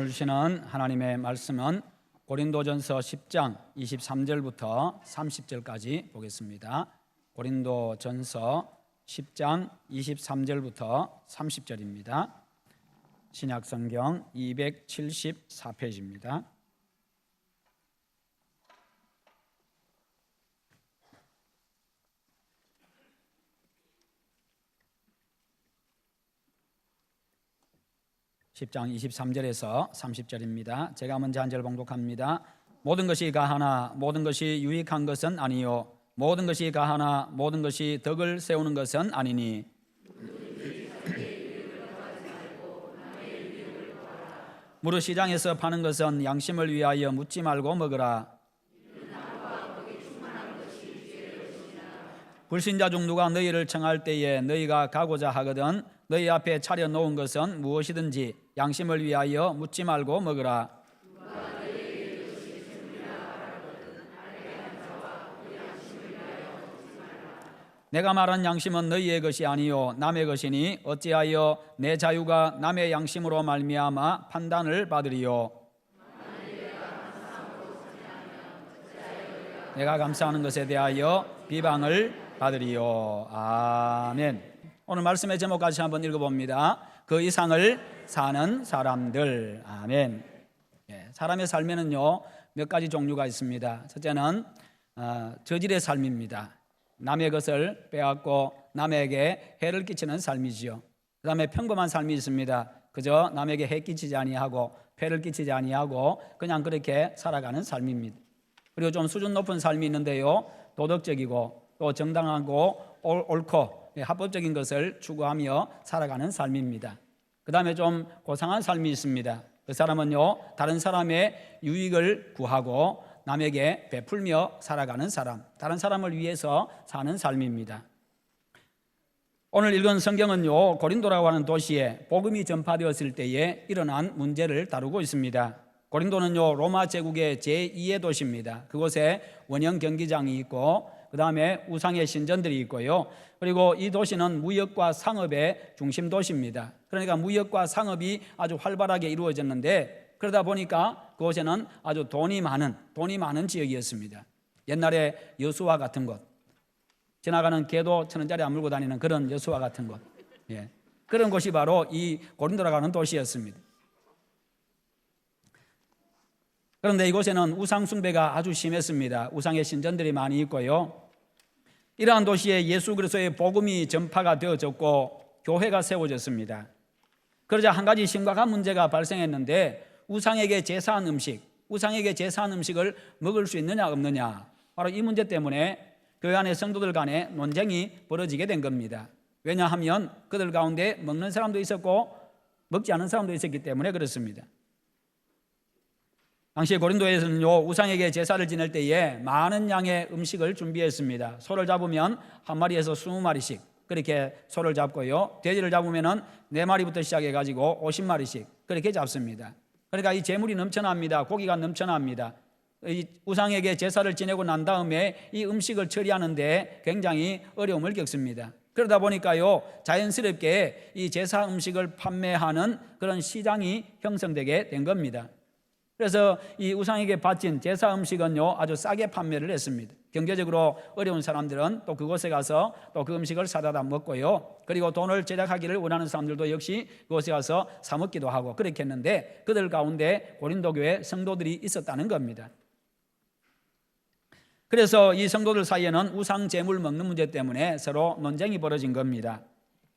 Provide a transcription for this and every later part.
오늘 주시는 하나님의 말씀은 고린도전서 10장 23절부터 30절까지 보겠습니다. 고린도전서 10장 23절부터 30절입니다. 신약성경 274페이지입니다. (10장) 23절에서 30절입니다. 제가 먼저 한 절 봉독합니다. 모든 것이 가하나 모든 것이 유익한 것은 아니요 모든 것이 가하나 모든 것이 덕을 세우는 것은 아니니 무릇 시장에서 파는 것은 양심을 위하여 묻지 말고 먹으라. 불신자 중 누가 너희를 청할 때에 너희가 가고자 하거든 너희 앞에 차려 놓은 것은 무엇이든지 양심을 위하여 묻지 말고 먹으라. 내가 말한 양심은 너희의 것이 아니요 남의 것이니 어찌하여 내 자유가 남의 양심으로 말미암아 판단을 받으리요. 내가 감사하는 것에 대하여 비방을 받으리요. 아멘. 오늘 말씀의 제목 같이 한번 읽어봅니다. 그 이상을 사는 사람들. 아멘. 사람의 삶에는요 몇 가지 종류가 있습니다. 첫째는 저질의 삶입니다. 남의 것을 빼앗고 남에게 해를 끼치는 삶이지요. 그 다음에 평범한 삶이 있습니다. 그저 남에게 해 끼치지 아니하고 폐를 끼치지 아니하고 그냥 그렇게 살아가는 삶입니다. 그리고 좀 수준 높은 삶이 있는데요 도덕적이고 또 정당하고 옳고 합법적인 것을 추구하며 살아가는 삶입니다. 그 다음에 좀 고상한 삶이 있습니다. 그 사람은요 다른 사람의 유익을 구하고 남에게 베풀며 살아가는 사람, 다른 사람을 위해서 사는 삶입니다. 오늘 읽은 성경은요 고린도라고 하는 도시에 복음이 전파되었을 때에 일어난 문제를 다루고 있습니다. 고린도는요 로마 제국의 제2의 도시입니다. 그곳에 원형 경기장이 있고 그 다음에 우상의 신전들이 있고요. 그리고 이 도시는 무역과 상업의 중심 도시입니다. 그러니까 무역과 상업이 아주 활발하게 이루어졌는데 그러다 보니까 그곳에는 아주 돈이 많은 지역이었습니다. 옛날에 여수와 같은 곳, 지나가는 개도 1,000원짜리 안 물고 다니는 그런 여수와 같은 곳, 그런 곳이 바로 이 고린도라고 하는 도시였습니다. 그런데 이곳에는 우상 숭배가 아주 심했습니다. 우상의 신전들이 많이 있고요. 이러한 도시에 예수 그리스도의 복음이 전파가 되어졌고 교회가 세워졌습니다. 그러자 한 가지 심각한 문제가 발생했는데 우상에게 제사한 음식을 먹을 수 있느냐 없느냐, 바로 이 문제 때문에 교회 안의 성도들 간에 논쟁이 벌어지게 된 겁니다. 왜냐하면 그들 가운데 먹는 사람도 있었고 먹지 않은 사람도 있었기 때문에 그렇습니다. 당시 고린도에서는요 우상에게 제사를 지낼 때에 많은 양의 음식을 준비했습니다. 소를 잡으면 한 마리에서 20마리씩 그렇게 소를 잡고요, 돼지를 잡으면 4마리부터 시작해 가지고 50마리씩 그렇게 잡습니다. 그러니까 이 재물이 넘쳐납니다. 고기가 넘쳐납니다. 이 우상에게 제사를 지내고 난 다음에 이 음식을 처리하는데 굉장히 어려움을 겪습니다. 그러다 보니까요 자연스럽게 이 제사 음식을 판매하는 그런 시장이 형성되게 된 겁니다. 그래서 이 우상에게 바친 제사 음식은요 아주 싸게 판매를 했습니다. 경제적으로 어려운 사람들은 또 그곳에 가서 또 그 음식을 사다 먹고요, 그리고 돈을 제작하기를 원하는 사람들도 역시 그곳에 가서 사 먹기도 하고 그렇게 했는데 그들 가운데 고린도 교회 성도들이 있었다는 겁니다. 그래서 이 성도들 사이에는 우상 제물 먹는 문제 때문에 서로 논쟁이 벌어진 겁니다.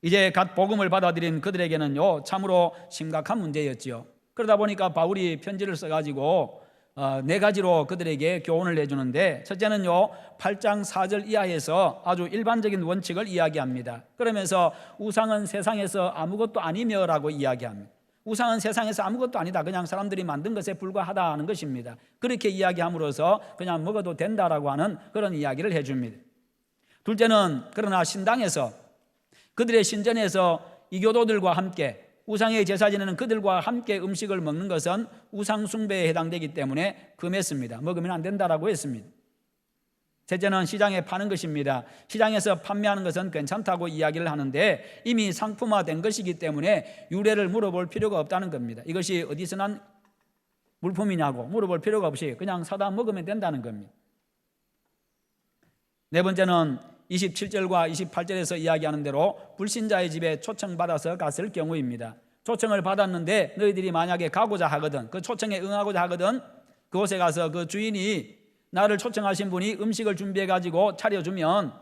이제 갓 복음을 받아들인 그들에게는요 참으로 심각한 문제였지요. 그러다 보니까 바울이 편지를 써가지고 4가지로 그들에게 교훈을 내주는데, 첫째는요 8장 4절 이하에서 아주 일반적인 원칙을 이야기합니다. 그러면서 우상은 세상에서 아무것도 아니며 라고 이야기합니다. 우상은 세상에서 아무것도 아니다, 그냥 사람들이 만든 것에 불과하다 하는 것입니다. 그렇게 이야기함으로써 그냥 먹어도 된다라고 하는 그런 이야기를 해줍니다. 둘째는 그러나 신당에서, 그들의 신전에서 이교도들과 함께 우상의 제사 지내는 그들과 함께 음식을 먹는 것은 우상 숭배에 해당되기 때문에 금했습니다. 먹으면 안 된다라고 했습니다. 셋째는 시장에 파는 것입니다. 시장에서 판매하는 것은 괜찮다고 이야기를 하는데 이미 상품화된 것이기 때문에 유래를 물어볼 필요가 없다는 겁니다. 이것이 어디서 난 물품이냐고 물어볼 필요가 없이 그냥 사다 먹으면 된다는 겁니다. 네 번째는 27절과 28절에서 이야기하는 대로 불신자의 집에 초청받아서 갔을 경우입니다. 초청을 받았는데 너희들이 만약에 가고자 하거든, 그 초청에 응하고자 하거든, 그곳에 가서 그 주인이 나를 초청하신 분이 음식을 준비해 가지고 차려주면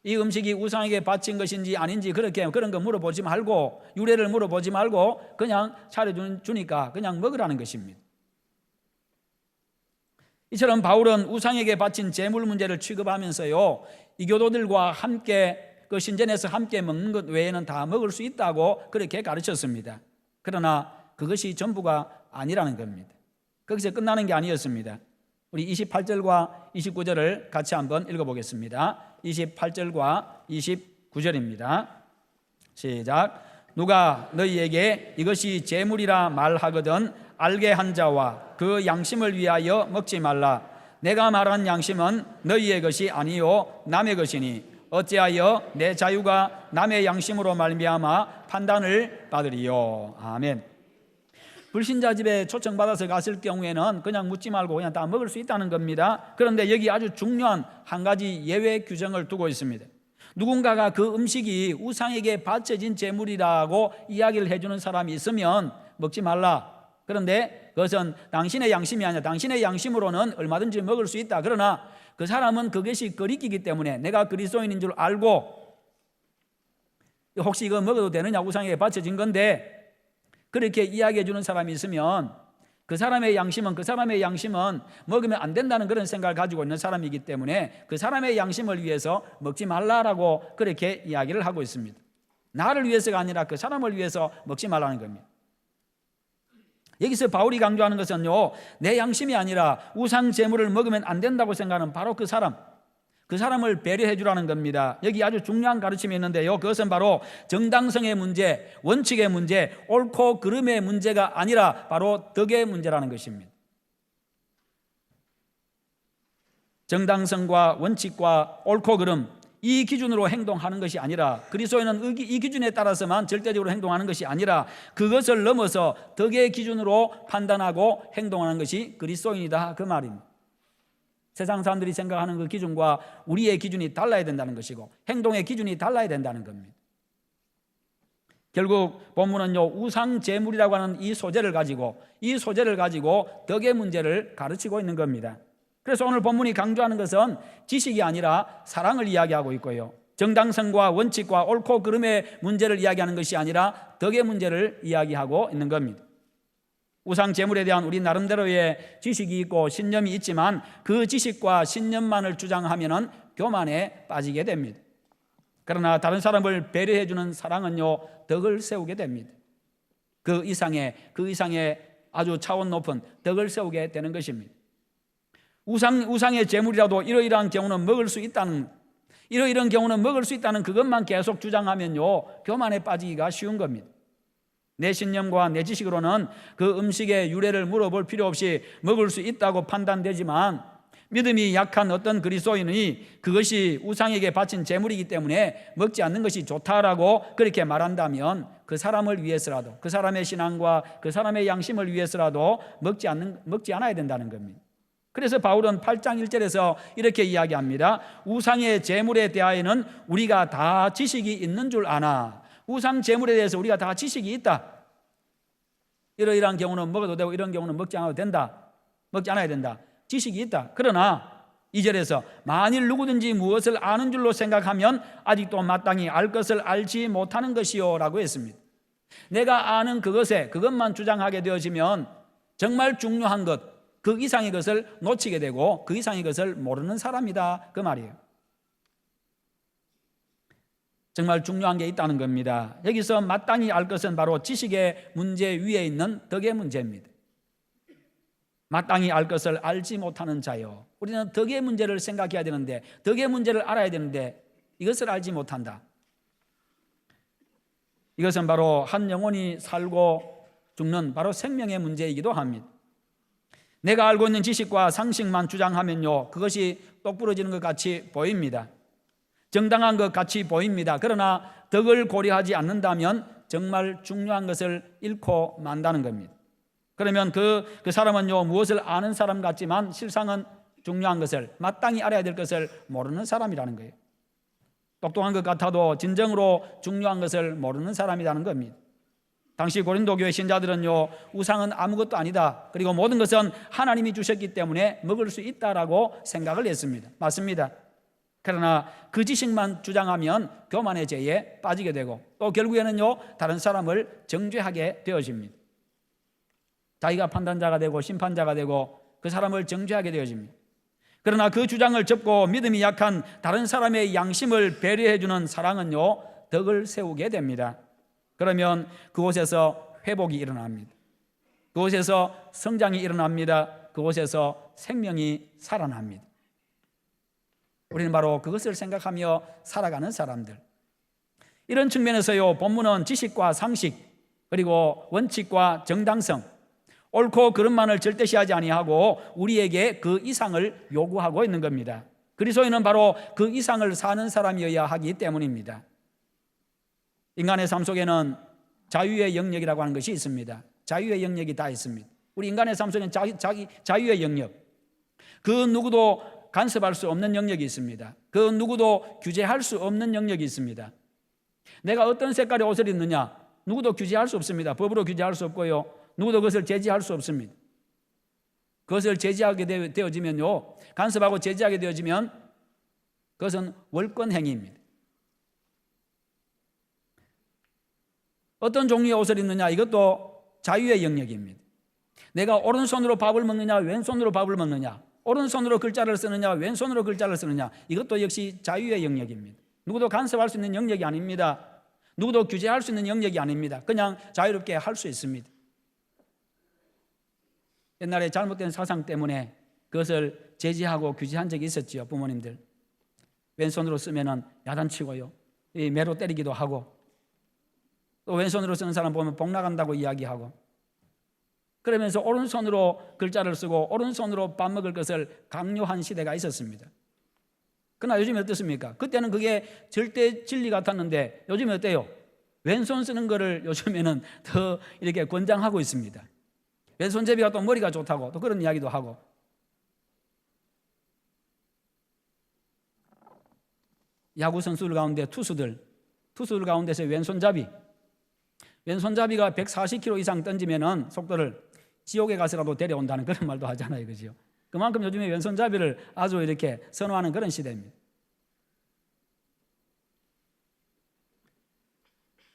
이 음식이 우상에게 바친 것인지 아닌지 그런 거 물어보지 말고, 유래를 물어보지 말고 그냥 차려주니까 그냥 먹으라는 것입니다. 이처럼 바울은 우상에게 바친 제물 문제를 취급하면서요, 이교도들과 함께 그 신전에서 함께 먹는 것 외에는 다 먹을 수 있다고 그렇게 가르쳤습니다. 그러나 그것이 전부가 아니라는 겁니다. 거기서 끝나는 게 아니었습니다. 우리 28절과 29절을 같이 한번 읽어보겠습니다. 28절과 29절입니다. 시작. 누가 너희에게 이것이 제물이라 말하거든 알게 한 자와 그 양심을 위하여 먹지 말라. 내가 말한 양심은 너희의 것이 아니요 남의 것이니 어찌하여 내 자유가 남의 양심으로 말미암아 판단을 받으리요. 아멘. 불신자 집에 초청받아서 갔을 경우에는 그냥 묻지 말고 그냥 다 먹을 수 있다는 겁니다. 그런데 여기 아주 중요한 한 가지 예외 규정을 두고 있습니다. 누군가가 그 음식이 우상에게 바쳐진 제물이라고 이야기를 해주는 사람이 있으면 먹지 말라. 그런데 그것은 당신의 양심이 아니라 당신의 양심으로는 얼마든지 먹을 수 있다. 그러나 그 사람은 그것이 거리끼기 때문에 내가 그리스도인인 줄 알고 혹시 이거 먹어도 되느냐, 우상에게 바쳐진 건데, 그렇게 이야기해 주는 사람이 있으면 그 사람의 양심은 먹으면 안 된다는 그런 생각을 가지고 있는 사람이기 때문에 그 사람의 양심을 위해서 먹지 말라라고 그렇게 이야기를 하고 있습니다. 나를 위해서가 아니라 그 사람을 위해서 먹지 말라는 겁니다. 여기서 바울이 강조하는 것은요, 내 양심이 아니라 우상 제물을 먹으면 안 된다고 생각하는 바로 그 사람을 배려해 주라는 겁니다. 여기 아주 중요한 가르침이 있는데요, 그것은 바로 정당성의 문제, 원칙의 문제, 옳고 그름의 문제가 아니라 바로 덕의 문제라는 것입니다. 정당성과 원칙과 옳고 그름, 이 기준으로 행동하는 것이 아니라, 그리스도인은 이 기준에 따라서만 절대적으로 행동하는 것이 아니라 그것을 넘어서 덕의 기준으로 판단하고 행동하는 것이 그리스도인이다, 그 말입니다. 세상 사람들이 생각하는 그 기준과 우리의 기준이 달라야 된다는 것이고 행동의 기준이 달라야 된다는 겁니다. 결국 본문은요, 우상 제물이라고 하는 이 소재를 가지고 덕의 문제를 가르치고 있는 겁니다. 그래서 오늘 본문이 강조하는 것은 지식이 아니라 사랑을 이야기하고 있고요, 정당성과 원칙과 옳고 그름의 문제를 이야기하는 것이 아니라 덕의 문제를 이야기하고 있는 겁니다. 우상 제물에 대한 우리 나름대로의 지식이 있고 신념이 있지만 그 지식과 신념만을 주장하면은 교만에 빠지게 됩니다. 그러나 다른 사람을 배려해 주는 사랑은요, 덕을 세우게 됩니다. 그 이상의 아주 차원 높은 덕을 세우게 되는 것입니다. 우상의 제물이라도 이러이러한 경우는 먹을 수 있다는 그것만 계속 주장하면요, 교만에 빠지기가 쉬운 겁니다. 내 신념과 내 지식으로는 그 음식의 유래를 물어볼 필요 없이 먹을 수 있다고 판단되지만 믿음이 약한 어떤 그리스도인이 그것이 우상에게 바친 제물이기 때문에 먹지 않는 것이 좋다라고 그렇게 말한다면 그 사람을 위해서라도, 그 사람의 신앙과 그 사람의 양심을 위해서라도 먹지 않아야 된다는 겁니다. 그래서 바울은 8장 1절에서 이렇게 이야기합니다. 우상의 제물에 대하여는 우리가 다 지식이 있는 줄 아나. 우상 제물에 대해서 우리가 다 지식이 있다. 이러이러한 경우는 먹어도 되고 이런 경우는 먹지 않아야 된다. 지식이 있다. 그러나 2절에서 만일 누구든지 무엇을 아는 줄로 생각하면 아직도 마땅히 알 것을 알지 못하는 것이요 라고 했습니다. 내가 아는 그것만 주장하게 되어지면 정말 중요한 것, 그 이상의 것을 놓치게 되고 그 이상의 것을 모르는 사람이다, 그 말이에요. 정말 중요한 게 있다는 겁니다. 여기서 마땅히 알 것은 바로 지식의 문제 위에 있는 덕의 문제입니다. 마땅히 알 것을 알지 못하는 자요. 우리는 덕의 문제를 생각해야 되는데, 덕의 문제를 알아야 되는데 이것을 알지 못한다. 이것은 바로 한 영혼이 살고 죽는 바로 생명의 문제이기도 합니다. 내가 알고 있는 지식과 상식만 주장하면요, 그것이 똑부러지는 것 같이 보입니다. 정당한 것 같이 보입니다. 그러나 덕을 고려하지 않는다면 정말 중요한 것을 잃고 만다는 겁니다. 그러면 그 사람은요 무엇을 아는 사람 같지만 실상은 중요한 것을, 마땅히 알아야 될 것을 모르는 사람이라는 거예요. 똑똑한 것 같아도 진정으로 중요한 것을 모르는 사람이라는 겁니다. 당시 고린도 교회 신자들은요 우상은 아무것도 아니다, 그리고 모든 것은 하나님이 주셨기 때문에 먹을 수 있다라고 생각을 했습니다. 맞습니다. 그러나 그 지식만 주장하면 교만의 죄에 빠지게 되고 또 결국에는요 다른 사람을 정죄하게 되어집니다. 자기가 판단자가 되고 심판자가 되고 그 사람을 정죄하게 되어집니다. 그러나 그 주장을 접고 믿음이 약한 다른 사람의 양심을 배려해주는 사랑은요 덕을 세우게 됩니다. 그러면 그곳에서 회복이 일어납니다. 그곳에서 성장이 일어납니다. 그곳에서 생명이 살아납니다. 우리는 바로 그것을 생각하며 살아가는 사람들. 이런 측면에서요 본문은 지식과 상식, 그리고 원칙과 정당성, 옳고 그름만을 절대시하지 아니하고 우리에게 그 이상을 요구하고 있는 겁니다. 그리스도인은 바로 그 이상을 사는 사람이어야 하기 때문입니다. 인간의 삶 속에는 자유의 영역이라고 하는 것이 있습니다. 자유의 영역이 다 있습니다. 우리 인간의 삶 속에는 자유의 영역, 그 누구도 간섭할 수 없는 영역이 있습니다. 그 누구도 규제할 수 없는 영역이 있습니다. 내가 어떤 색깔의 옷을 입느냐 누구도 규제할 수 없습니다. 법으로 규제할 수 없고요, 누구도 그것을 제지할 수 없습니다. 그것을 제지하게 되어지면요, 간섭하고 제지하게 되어지면 그것은 월권행위입니다. 어떤 종류의 옷을 입느냐 이것도 자유의 영역입니다. 내가 오른손으로 밥을 먹느냐 왼손으로 밥을 먹느냐, 오른손으로 글자를 쓰느냐 왼손으로 글자를 쓰느냐, 이것도 역시 자유의 영역입니다. 누구도 간섭할 수 있는 영역이 아닙니다. 누구도 규제할 수 있는 영역이 아닙니다. 그냥 자유롭게 할 수 있습니다. 옛날에 잘못된 사상 때문에 그것을 제지하고 규제한 적이 있었지요. 부모님들 왼손으로 쓰면은 야단치고요, 매로 때리기도 하고, 또 왼손으로 쓰는 사람 보면 복 나간다고 이야기하고, 그러면서 오른손으로 글자를 쓰고 오른손으로 밥 먹을 것을 강요한 시대가 있었습니다. 그러나 요즘에 어떻습니까? 그때는 그게 절대 진리 같았는데 요즘에 어때요? 왼손 쓰는 거를 요즘에는 더 이렇게 권장하고 있습니다. 왼손잡이가 또 머리가 좋다고 또 그런 이야기도 하고. 야구 선수들 가운데 투수들 가운데서 왼손잡이가 140km 이상 던지면은 속도를 지옥에 가서라도 데려온다는 그런 말도 하잖아요, 그죠? 그만큼 요즘에 왼손잡이를 아주 이렇게 선호하는 그런 시대입니다.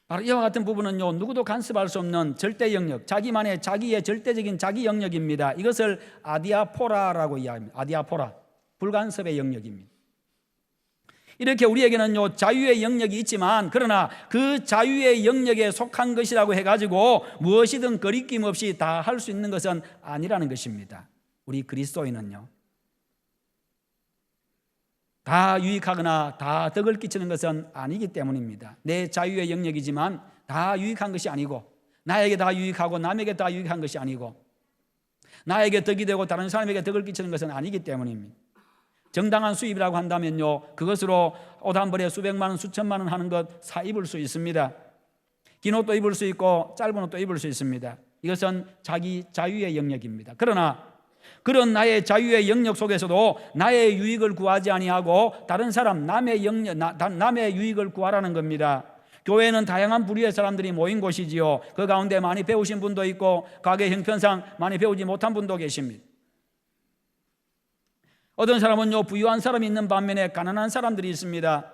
바로 이와 같은 부분은요 누구도 간섭할 수 없는 절대 영역, 자기의 절대적인 자기 영역입니다. 이것을 아디아포라라고 이야기합니다. 아디아포라, 불간섭의 영역입니다. 이렇게 우리에게는요 자유의 영역이 있지만, 그러나 그 자유의 영역에 속한 것이라고 해가지고 무엇이든 거리낌 없이 다 할 수 있는 것은 아니라는 것입니다. 우리 그리스도인은요 다 유익하거나 다 덕을 끼치는 것은 아니기 때문입니다. 내 자유의 영역이지만 다 유익한 것이 아니고, 나에게 다 유익하고 남에게 다 유익한 것이 아니고, 나에게 덕이 되고 다른 사람에게 덕을 끼치는 것은 아니기 때문입니다. 정당한 수입이라고 한다면요 그것으로 옷 한 벌에 수백만 원 수천만 원 하는 것 사 입을 수 있습니다. 긴 옷도 입을 수 있고 짧은 옷도 입을 수 있습니다. 이것은 자기 자유의 영역입니다. 그러나 그런 나의 자유의 영역 속에서도 나의 유익을 구하지 아니하고 다른 사람 남의 유익을 구하라는 겁니다. 교회는 다양한 부류의 사람들이 모인 곳이지요. 그 가운데 많이 배우신 분도 있고 가게 형편상 많이 배우지 못한 분도 계십니다. 어떤 사람은요 부유한 사람이 있는 반면에 가난한 사람들이 있습니다.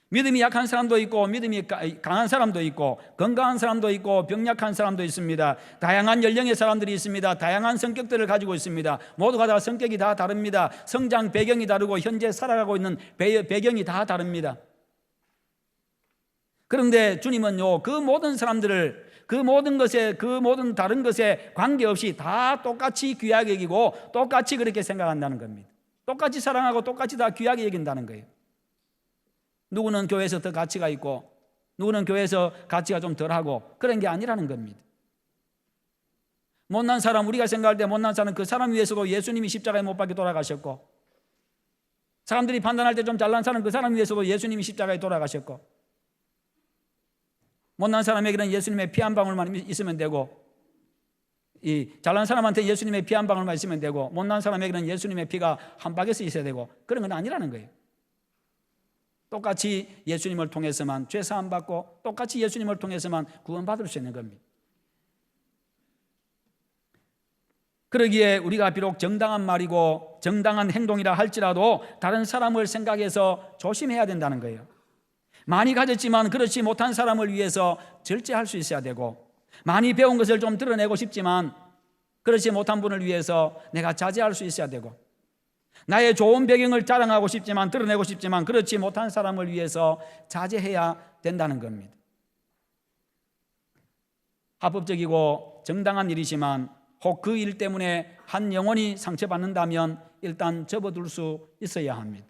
믿음이 약한 사람도 있고 믿음이 강한 사람도 있고 건강한 사람도 있고 병약한 사람도 있습니다. 다양한 연령의 사람들이 있습니다. 다양한 성격들을 가지고 있습니다. 모두가 다 성격이 다 다릅니다. 성장 배경이 다르고 현재 살아가고 있는 배경이 다 다릅니다. 그런데 주님은요 그 모든 사람들을 그 모든 다른 것에 관계없이 다 똑같이 귀하게 여기고 똑같이 그렇게 생각한다는 겁니다. 똑같이 사랑하고 똑같이 다 귀하게 여긴다는 거예요. 누구는 교회에서 더 가치가 있고 누구는 교회에서 가치가 좀 덜하고 그런 게 아니라는 겁니다. 못난 사람, 우리가 생각할 때 못난 사람, 그 사람 위해서도 예수님이 십자가에 못 박혀 돌아가셨고, 사람들이 판단할 때 좀 잘난 사람, 그 사람 위해서도 예수님이 십자가에 돌아가셨고, 못난 사람에게는 예수님의 피 한 방울만 있으면 되고 이 잘난 사람한테 예수님의 피 한 방울만 있으면 되고 못난 사람에게는 예수님의 피가 한 바게스 있어야 되고 그런 건 아니라는 거예요. 똑같이 예수님을 통해서만 죄 사함 받고 똑같이 예수님을 통해서만 구원받을 수 있는 겁니다. 그러기에 우리가 비록 정당한 말이고 정당한 행동이라 할지라도 다른 사람을 생각해서 조심해야 된다는 거예요. 많이 가졌지만 그렇지 못한 사람을 위해서 절제할 수 있어야 되고, 많이 배운 것을 좀 드러내고 싶지만 그렇지 못한 분을 위해서 내가 자제할 수 있어야 되고, 나의 좋은 배경을 자랑하고 싶지만 드러내고 싶지만 그렇지 못한 사람을 위해서 자제해야 된다는 겁니다. 합법적이고 정당한 일이지만 혹 그 일 때문에 한 영혼이 상처받는다면 일단 접어둘 수 있어야 합니다.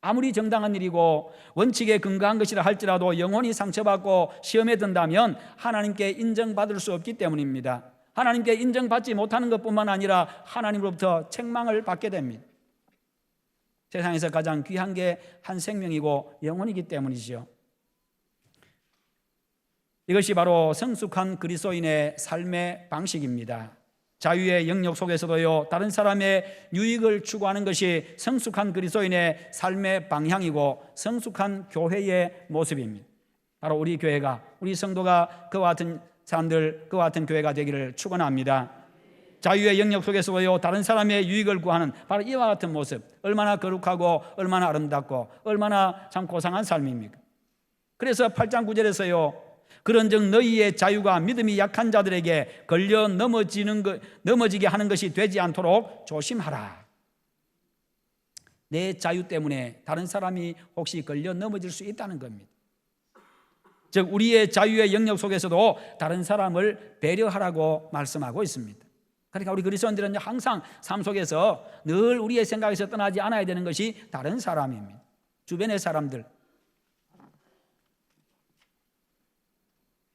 아무리 정당한 일이고 원칙에 근거한 것이라 할지라도 영혼이 상처받고 시험에 든다면 하나님께 인정받을 수 없기 때문입니다. 하나님께 인정받지 못하는 것뿐만 아니라 하나님으로부터 책망을 받게 됩니다. 세상에서 가장 귀한 게 한 생명이고 영혼이기 때문이죠. 이것이 바로 성숙한 그리스도인의 삶의 방식입니다. 자유의 영역 속에서도요, 다른 사람의 유익을 추구하는 것이 성숙한 그리스도인의 삶의 방향이고 성숙한 교회의 모습입니다. 바로 우리 교회가, 우리 성도가 그와 같은 사람들, 그와 같은 교회가 되기를 축원합니다. 자유의 영역 속에서도요, 다른 사람의 유익을 구하는 바로 이와 같은 모습, 얼마나 거룩하고 얼마나 아름답고 얼마나 참 고상한 삶입니까? 그래서 8장 9절에서요, 그런즉 너희의 자유가 믿음이 약한 자들에게 걸려 넘어지게 하는 것이 되지 않도록 조심하라. 내 자유 때문에 다른 사람이 혹시 걸려 넘어질 수 있다는 겁니다. 즉 우리의 자유의 영역 속에서도 다른 사람을 배려하라고 말씀하고 있습니다. 그러니까 우리 그리스도인들은 항상 삶 속에서 늘 우리의 생각에서 떠나지 않아야 되는 것이 다른 사람입니다. 주변의 사람들,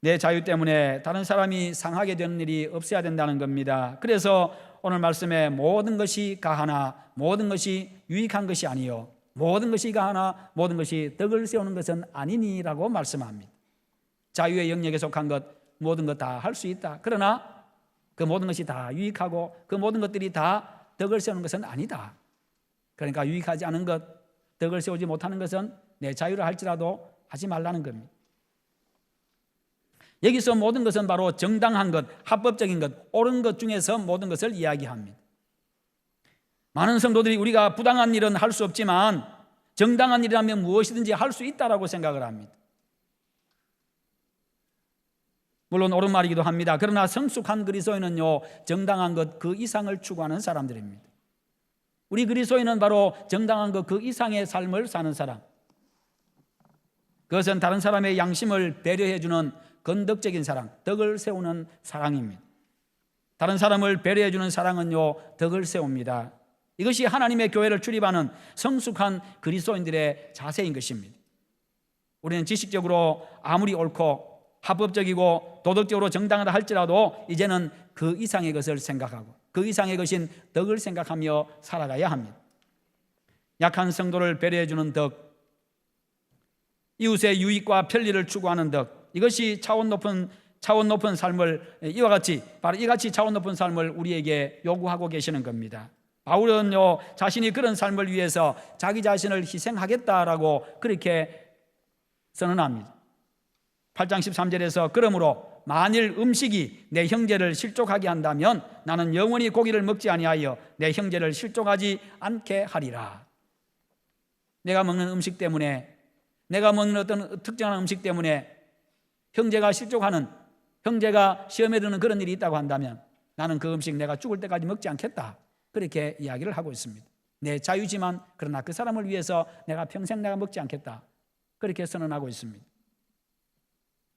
내 자유 때문에 다른 사람이 상하게 되는 일이 없어야 된다는 겁니다. 그래서 오늘 말씀에 모든 것이 가하나 모든 것이 유익한 것이 아니요 모든 것이 가하나 모든 것이 덕을 세우는 것은 아니니라고 말씀합니다. 자유의 영역에 속한 것 모든 것 다 할 수 있다. 그러나 그 모든 것이 다 유익하고 그 모든 것들이 다 덕을 세우는 것은 아니다. 그러니까 유익하지 않은 것, 덕을 세우지 못하는 것은 내 자유를 할지라도 하지 말라는 겁니다. 여기서 모든 것은 바로 정당한 것, 합법적인 것, 옳은 것 중에서 모든 것을 이야기합니다. 많은 성도들이 우리가 부당한 일은 할 수 없지만 정당한 일이라면 무엇이든지 할 수 있다라고 생각을 합니다. 물론 옳은 말이기도 합니다. 그러나 성숙한 그리스도인은요, 정당한 것 그 이상을 추구하는 사람들입니다. 우리 그리스도인은 바로 정당한 것 그 이상의 삶을 사는 사람. 그것은 다른 사람의 양심을 배려해주는 건덕적인 사랑, 덕을 세우는 사랑입니다. 다른 사람을 배려해주는 사랑은요, 덕을 세웁니다. 이것이 하나님의 교회를 출입하는 성숙한 그리스도인들의 자세인 것입니다. 우리는 지식적으로 아무리 옳고 합법적이고 도덕적으로 정당하다 할지라도 이제는 그 이상의 것을 생각하고 그 이상의 것인 덕을 생각하며 살아가야 합니다. 약한 성도를 배려해주는 덕, 이웃의 유익과 편리를 추구하는 덕, 이것이 차원 높은 삶을 이와 같이 바로 이같이 차원 높은 삶을 우리에게 요구하고 계시는 겁니다. 바울은요, 자신이 그런 삶을 위해서 자기 자신을 희생하겠다라고 그렇게 선언합니다. 8장 13절에서 그러므로 만일 음식이 내 형제를 실족하게 한다면 나는 영원히 고기를 먹지 아니하여 내 형제를 실족하지 않게 하리라. 내가 먹는 음식 때문에, 내가 먹는 어떤 특정한 음식 때문에 형제가 실족하는, 형제가 시험에 드는 그런 일이 있다고 한다면 나는 그 음식 내가 죽을 때까지 먹지 않겠다. 그렇게 이야기를 하고 있습니다. 내 자유지만 그러나 그 사람을 위해서 내가 평생 내가 먹지 않겠다. 그렇게 선언하고 있습니다.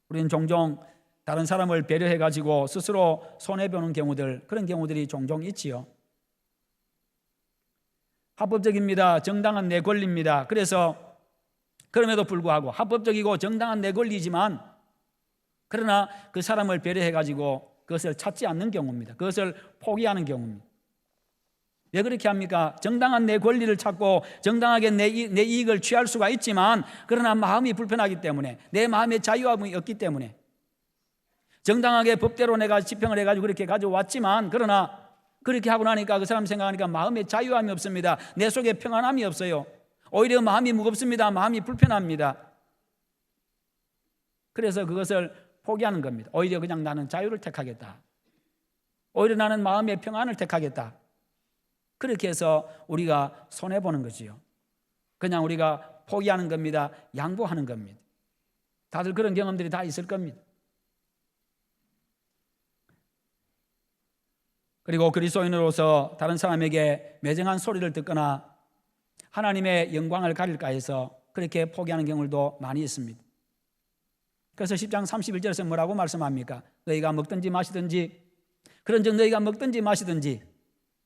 우리는 종종 다른 사람을 배려해가지고 스스로 손해보는 경우들, 그런 경우들이 종종 있지요. 합법적입니다. 정당한 내 권리입니다. 그래서 그럼에도 불구하고 합법적이고 정당한 내 권리지만 그러나 그 사람을 배려해가지고 그것을 찾지 않는 경우입니다. 그것을 포기하는 경우입니다. 왜 그렇게 합니까? 정당한 내 권리를 찾고 정당하게 내 이익을 취할 수가 있지만 그러나 마음이 불편하기 때문에, 내 마음의 자유함이 없기 때문에, 정당하게 법대로 내가 집행을 해가지고 그렇게 가져왔지만, 그러나 그렇게 하고 나니까 그 사람 생각하니까 마음에 자유함이 없습니다. 내 속에 평안함이 없어요. 오히려 마음이 무겁습니다. 마음이 불편합니다. 그래서 그것을 포기하는 겁니다. 오히려 그냥 나는 자유를 택하겠다. 오히려 나는 마음의 평안을 택하겠다. 그렇게 해서 우리가 손해보는 거지요. 그냥 우리가 포기하는 겁니다. 양보하는 겁니다. 다들 그런 경험들이 다 있을 겁니다. 그리고 그리스도인으로서 다른 사람에게 매정한 소리를 듣거나 하나님의 영광을 가릴까 해서 그렇게 포기하는 경우도 많이 있습니다. 그래서 10장 31절에서 뭐라고 말씀합니까? 너희가 먹든지 마시든지, 그런즉 너희가 먹든지 마시든지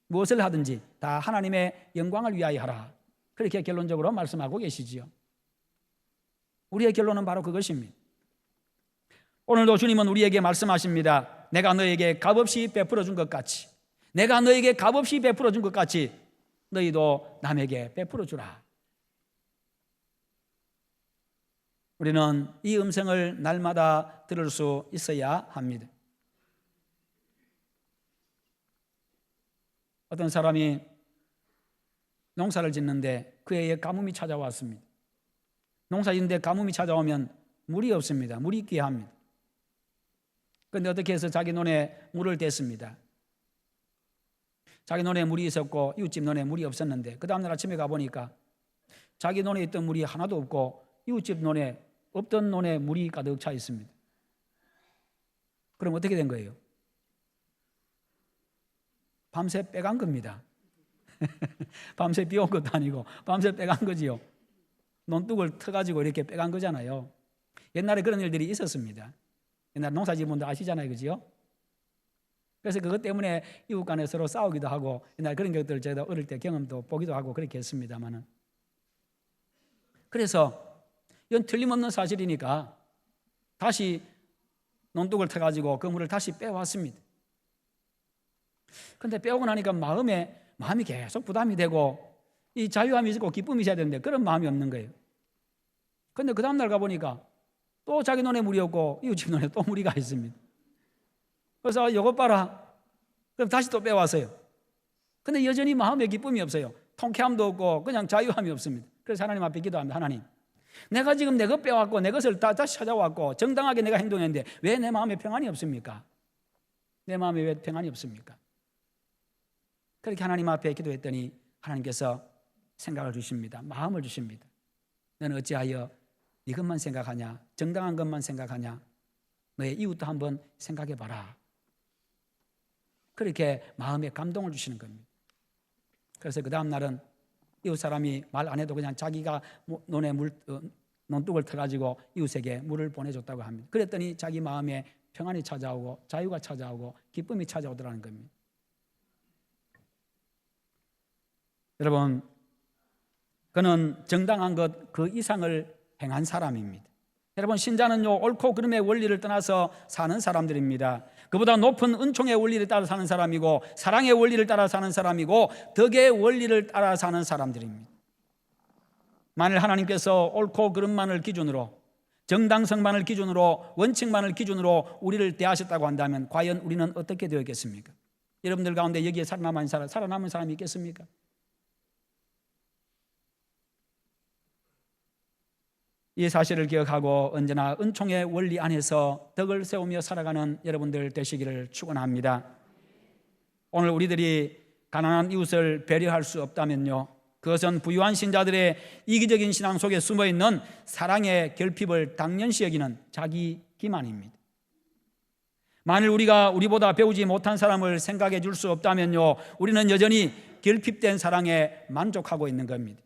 무엇을 하든지 다 하나님의 영광을 위하여 하라. 그렇게 결론적으로 말씀하고 계시지요. 우리의 결론은 바로 그것입니다. 오늘도 주님은 우리에게 말씀하십니다. 내가 너에게 값없이 베풀어 준 것 같이, 내가 너에게 값없이 베풀어 준 것 같이 너희도 남에게 베풀어 주라. 우리는 이 음성을 날마다 들을 수 있어야 합니다. 어떤 사람이 농사를 짓는데 그 해에 가뭄이 찾아왔습니다. 농사 짓는데 가뭄이 찾아오면 물이 없습니다. 물이 귀합니다. 그런데 어떻게 해서 자기 논에 물을 댔습니다. 자기 논에 물이 있었고 이웃집 논에 물이 없었는데 그 다음날 아침에 가보니까 자기 논에 있던 물이 하나도 없고 이웃집 논에 없던 논에 물이 가득 차 있습니다. 그럼 어떻게 된 거예요? 밤새 빼간 겁니다. 밤새 비온 것도 아니고 밤새 빼간 거지요. 논둑을 터가지고 이렇게 빼간 거잖아요. 옛날에 그런 일들이 있었습니다. 옛날 농사짓는 분들 아시잖아요, 그죠? 그래서 그것 때문에 이웃 간에 서로 싸우기도 하고 옛날 그런 것들을 제가 어릴 때 경험도 보기도 하고 그렇게 했습니다만은, 그래서 이건 틀림없는 사실이니까 다시 논둑을 터가지고 그 물을 다시 빼왔습니다. 그런데 빼오고 나니까 마음이 계속 부담이 되고 이 자유함이 있고 기쁨이 있어야 되는데 그런 마음이 없는 거예요. 그런데 그 다음날 가보니까 또 자기 논에 물이 없고 이웃집 논에 또 물이 가 있습니다. 그래서 이것 봐라. 그럼 다시 또 빼왔어요. 근데 여전히 마음에 기쁨이 없어요. 통쾌함도 없고 그냥 자유함이 없습니다. 그래서 하나님 앞에 기도합니다. 하나님, 내가 지금 내 것 빼왔고 내 것을 다시 찾아왔고 정당하게 내가 행동했는데 왜 내 마음에 평안이 없습니까? 내 마음에 왜 평안이 없습니까? 그렇게 하나님 앞에 기도했더니 하나님께서 생각을 주십니다. 마음을 주십니다. 너는 어찌하여 이것만 생각하냐? 정당한 것만 생각하냐? 너의 이웃도 한번 생각해 봐라. 그렇게 마음에 감동을 주시는 겁니다. 그래서 그 다음 날은 이웃 사람이 말 안 해도 그냥 자기가 논에 논둑을 터가지고 이웃에게 물을 보내줬다고 합니다. 그랬더니 자기 마음에 평안이 찾아오고 자유가 찾아오고 기쁨이 찾아오더라는 겁니다. 여러분, 그는 정당한 것 그 이상을 행한 사람입니다. 여러분, 신자는요 옳고 그름의 원리를 떠나서 사는 사람들입니다. 그보다 높은 은총의 원리를 따라 사는 사람이고 사랑의 원리를 따라 사는 사람이고 덕의 원리를 따라 사는 사람들입니다. 만일 하나님께서 옳고 그름만을 기준으로, 정당성만을 기준으로, 원칙만을 기준으로 우리를 대하셨다고 한다면 과연 우리는 어떻게 되었겠습니까? 여러분들 가운데 여기에 살아남은 사람이 있겠습니까? 이 사실을 기억하고 언제나 은총의 원리 안에서 덕을 세우며 살아가는 여러분들 되시기를 축원합니다. 오늘 우리들이 가난한 이웃을 배려할 수 없다면요, 그것은 부유한 신자들의 이기적인 신앙 속에 숨어있는 사랑의 결핍을 당연시 여기는 자기 기만입니다. 만일 우리가 우리보다 배우지 못한 사람을 생각해 줄 수 없다면요, 우리는 여전히 결핍된 사랑에 만족하고 있는 겁니다.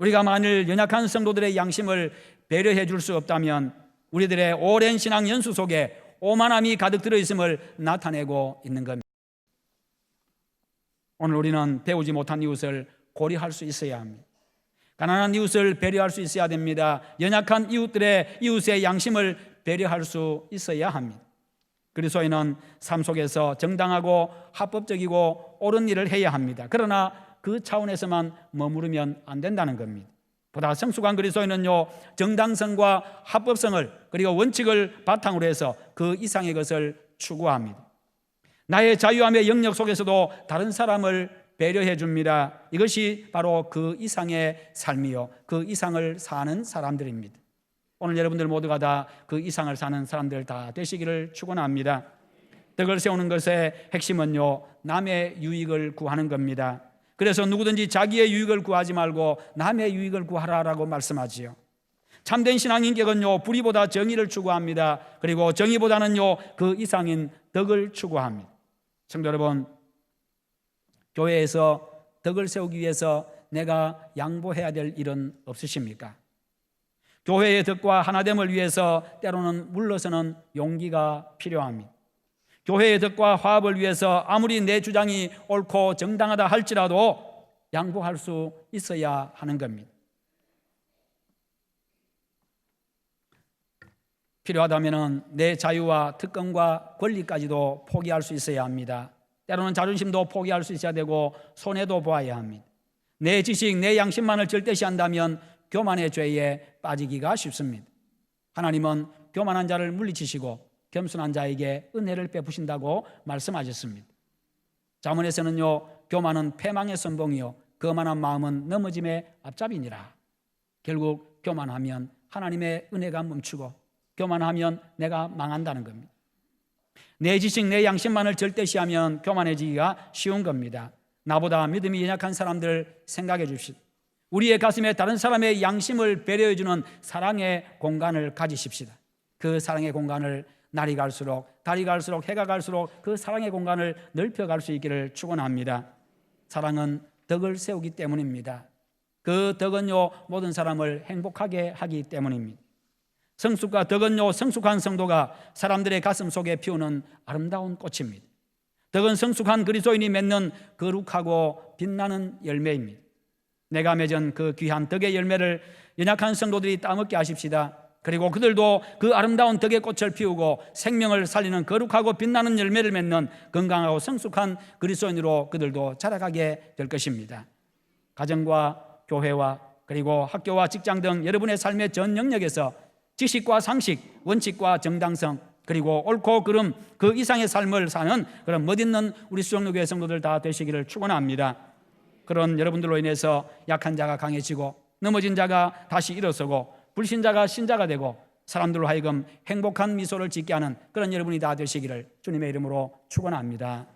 우리가 만일 연약한 성도들의 양심을 배려해 줄 수 없다면 우리들의 오랜 신앙 연수 속에 오만함이 가득 들어있음을 나타내고 있는 겁니다. 오늘 우리는 배우지 못한 이웃을 고려할 수 있어야 합니다. 가난한 이웃을 배려할 수 있어야 됩니다. 연약한 이웃의 양심을 배려할 수 있어야 합니다. 그리스도인은 삶 속에서 정당하고 합법적이고 옳은 일을 해야 합니다. 그러나 그 차원에서만 머무르면 안 된다는 겁니다. 보다 성숙한 그리스도인은요, 정당성과 합법성을 그리고 원칙을 바탕으로 해서 그 이상의 것을 추구합니다. 나의 자유함의 영역 속에서도 다른 사람을 배려해 줍니다. 이것이 바로 그 이상의 삶이요, 그 이상을 사는 사람들입니다. 오늘 여러분들 모두가 다 그 이상을 사는 사람들 다 되시기를 축원합니다. 덕을 세우는 것의 핵심은요, 남의 유익을 구하는 겁니다. 그래서 누구든지 자기의 유익을 구하지 말고 남의 유익을 구하라라고 말씀하지요. 참된 신앙인격은요, 불의보다 정의를 추구합니다. 그리고 정의보다는요, 그 이상인 덕을 추구합니다. 성도 여러분, 교회에서 덕을 세우기 위해서 내가 양보해야 될 일은 없으십니까? 교회의 덕과 하나됨을 위해서 때로는 물러서는 용기가 필요합니다. 교회의 덕과 화합을 위해서 아무리 내 주장이 옳고 정당하다 할지라도 양보할 수 있어야 하는 겁니다. 필요하다면 내 자유와 특권과 권리까지도 포기할 수 있어야 합니다. 때로는 자존심도 포기할 수 있어야 되고 손해도 보아야 합니다. 내 지식, 내 양심만을 절대시한다면 교만의 죄에 빠지기가 쉽습니다. 하나님은 교만한 자를 물리치시고 겸손한 자에게 은혜를 베푸신다고 말씀하셨습니다. 잠언에서는요, 교만은 패망의 선봉이요 거만한 마음은 넘어짐의 앞잡이니라. 결국 교만하면 하나님의 은혜가 멈추고 교만하면 내가 망한다는 겁니다. 내 지식, 내 양심만을 절대시하면 교만해지기가 쉬운 겁니다. 나보다 믿음이 연약한 사람들 생각해 줍시다. 우리의 가슴에 다른 사람의 양심을 배려해주는 사랑의 공간을 가지십시다. 그 사랑의 공간을 날이 갈수록, 달이 갈수록, 해가 갈수록 그 사랑의 공간을 넓혀갈 수 있기를 축원합니다. 사랑은 덕을 세우기 때문입니다. 그 덕은요, 모든 사람을 행복하게 하기 때문입니다. 성숙과 덕은요, 성숙한 성도가 사람들의 가슴 속에 피우는 아름다운 꽃입니다. 덕은 성숙한 그리스도인이 맺는 거룩하고 빛나는 열매입니다. 내가 맺은 그 귀한 덕의 열매를 연약한 성도들이 따먹게 하십시다. 그리고 그들도 그 아름다운 덕의 꽃을 피우고 생명을 살리는 거룩하고 빛나는 열매를 맺는 건강하고 성숙한 그리스도인으로 그들도 자라가게 될 것입니다. 가정과 교회와 그리고 학교와 직장 등 여러분의 삶의 전 영역에서 지식과 상식, 원칙과 정당성, 그리고 옳고 그름 그 이상의 삶을 사는 그런 멋있는 우리 수영로교회 성도들 다 되시기를 축원합니다. 그런 여러분들로 인해서 약한 자가 강해지고 넘어진 자가 다시 일어서고 불신자가 신자가 되고 사람들로 하여금 행복한 미소를 짓게 하는 그런 여러분이 다 되시기를 주님의 이름으로 축원합니다.